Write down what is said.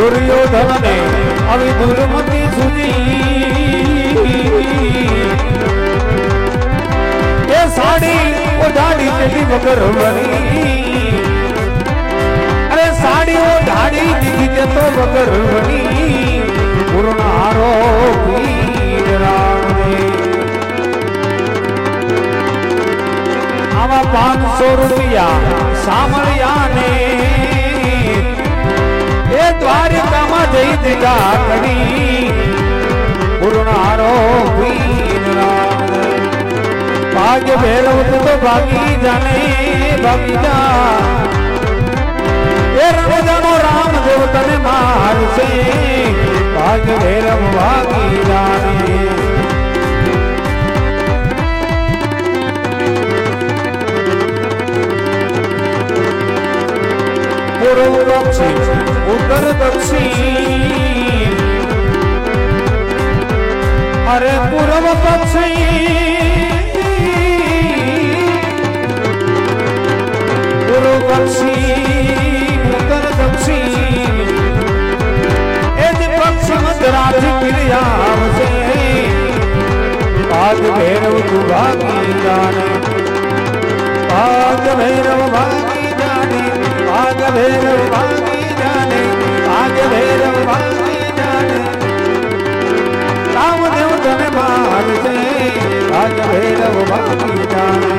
दुर्योधन ने अभी दुर्मति सुनी ये साड़ी ओढ़ाड़ी तेरी वगर बनी अरे साड़ी ओढ़ाड़ी दिखी ते तो वगर बनी पुरनारो वीर राम ने आवा 500 रुपया सामरिया ने ये द्वारिका में जई दिखा करी पुरनारो वीर राम भाग्य भैरव तो भागी जाने भागी जा ये रण जानो राम देव तने मार से भाग्य भैरव भागी जाने पूर्व दक्षिण उत्तर दक्षिण अरे पूर्व पश्चिम पूर्व पश्चिम उत्तर दक्षिण यदि पश्चिम राज क्रिया से भाग भैरव तू भागी जाने भाग भैरव भागी जाने भाग भैरव भागी जाने भाग भैरव भागी जाने रामदेव तने मार से भाग भैरव भागी जाने